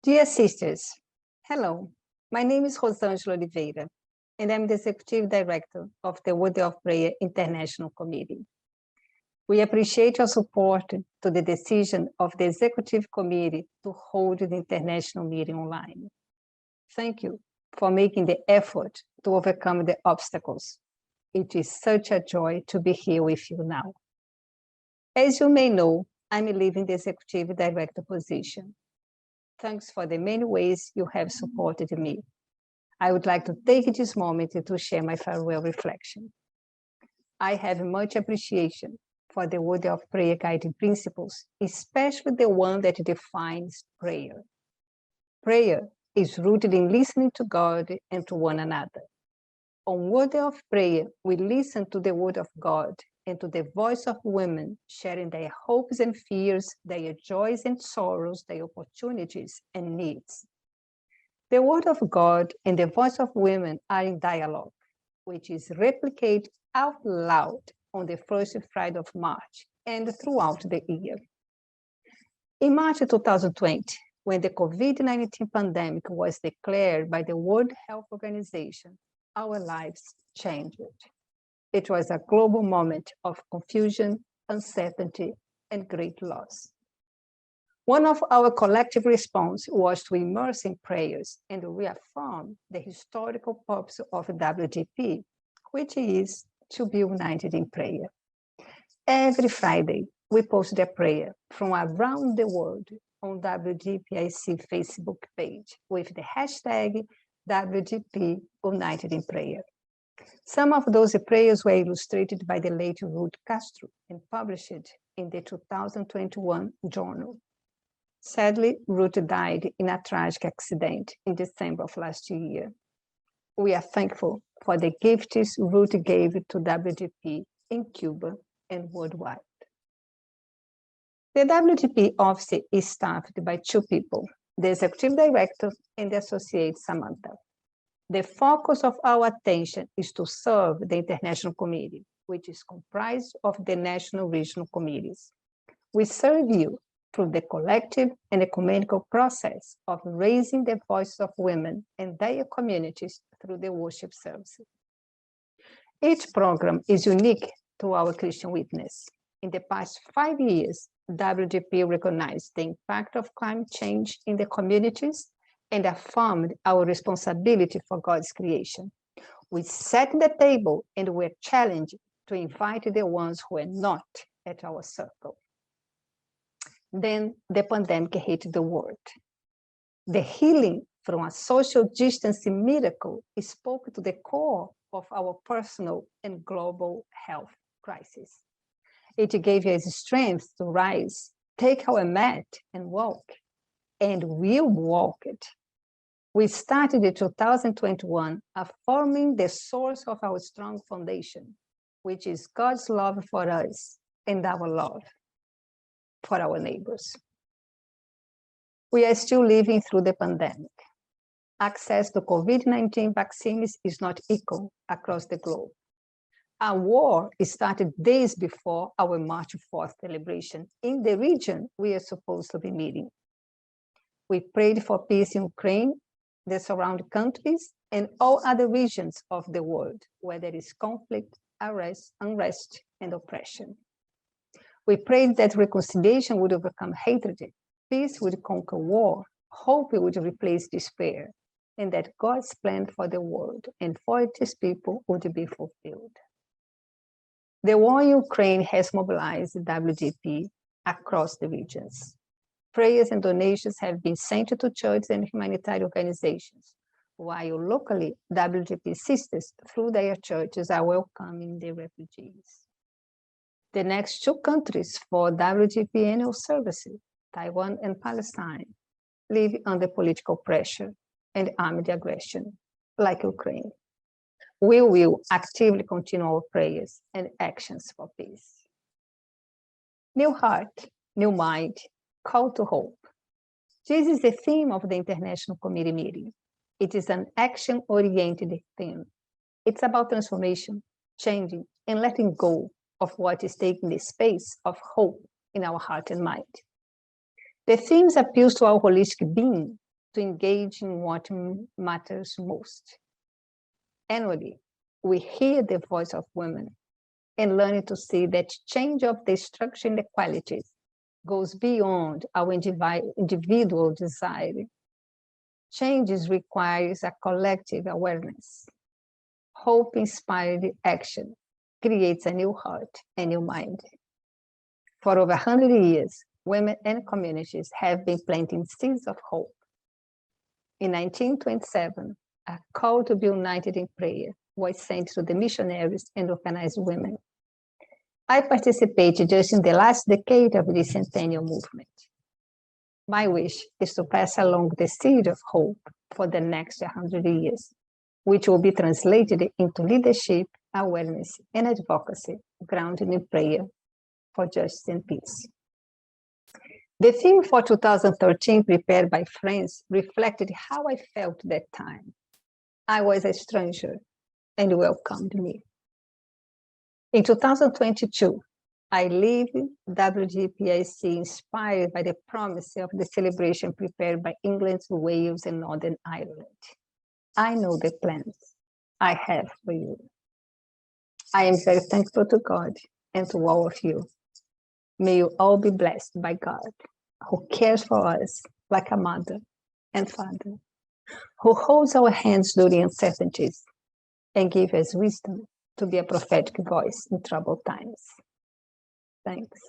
Dear sisters, hello. My name is Rosângela Oliveira, and I'm the Executive Director of the Word of Prayer International Committee. We appreciate your support to the decision of the Executive Committee to hold the international meeting online. Thank you for making the effort to overcome the obstacles. It is such a joy to be here with you now. As you may know, I'm leaving the Executive Director position. Thanks for the many ways you have supported me. I would like to take this moment to share my farewell reflection. I have much appreciation for the Word of Prayer guiding principles, especially the one that defines prayer. Prayer is rooted in listening to God and to one another. On Word of Prayer, we listen to the Word of God and to the voice of women, sharing their hopes and fears, their joys and sorrows, their opportunities and needs. The Word of God and the voice of women are in dialogue, which is replicated out loud on the first Friday of March and throughout the year. In March 2020, when the COVID-19 pandemic was declared by the World Health Organization, our lives changed. It was a global moment of confusion, uncertainty, and great loss. One of our collective response was to immerse in prayers and reaffirm the historical purpose of WDP, which is to be united in prayer. Every Friday, we post a prayer from around the world on WDPIC Facebook page with the hashtag WDP United in Prayer. Some of those prayers were illustrated by the late Ruth Castro and published in the 2021 journal. Sadly, Ruth died in a tragic accident in December of last year. We are thankful for the gifts Ruth gave to WDP in Cuba and worldwide. The WDP office is staffed by two people, the Executive Director and the Associate Samantha. The focus of our attention is to serve the International Committee, which is comprised of the national regional committees. We serve you through the collective and ecumenical process of raising the voices of women and their communities through the worship services. Each program is unique to our Christian witness. In the past 5 years, WDP recognized the impact of climate change in the communities and affirmed our responsibility for God's creation. We set the table and were challenged to invite the ones who were not at our circle. Then the pandemic hit the world. The healing from a social distancing miracle spoke to the core of our personal and global health crisis. It gave us strength to rise, take our mat and walk, and we walked. We started in 2021 affirming the source of our strong foundation, which is God's love for us and our love for our neighbors. We are still living through the pandemic. Access to COVID-19 vaccines is not equal across the globe. A war started days before our March 4th celebration in the region we are supposed to be meeting. We prayed for peace in Ukraine, the surrounding countries, and all other regions of the world where there is conflict, unrest, and oppression. We prayed that reconciliation would overcome hatred, peace would conquer war, hope would replace despair, and that God's plan for the world and for its people would be fulfilled. The war in Ukraine has mobilized WDP across the regions. Prayers and donations have been sent to churches and humanitarian organizations, while locally, WDP sisters through their churches are welcoming the refugees. The next two countries for WDP annual services, Taiwan and Palestine, live under political pressure and armed aggression, like Ukraine. We will actively continue our prayers and actions for peace. New heart, new mind, call to hope. This is the theme of the International Committee meeting. It is an action-oriented theme. It's about transformation, changing, and letting go of what is taking the space of hope in our heart and mind. The themes appeal to our holistic being to engage in what matters most. Annually, we hear the voice of women and learn to see that change of the structural inequalities goes beyond our individual desire. Changes requires a collective awareness. Hope-inspired action creates a new heart and new mind. For over 100 years, women and communities have been planting seeds of hope. In 1927, a call to be united in prayer was sent to the missionaries and organized women. I participated just in the last decade of the Centennial Movement. My wish is to pass along the seed of hope for the next 100 years, which will be translated into leadership, awareness, and advocacy grounded in prayer for justice and peace. The theme for 2013, prepared by friends, reflected how I felt that time. I was a stranger and welcomed me. In 2022, I leave WDPIC inspired by the promise of the celebration prepared by England, Wales, and Northern Ireland. I know the plans I have for you. I am very thankful to God and to all of you. May you all be blessed by God, who cares for us like a mother and father, who holds our hands during uncertainties and gives us wisdom to be a prophetic voice in troubled times. Thanks.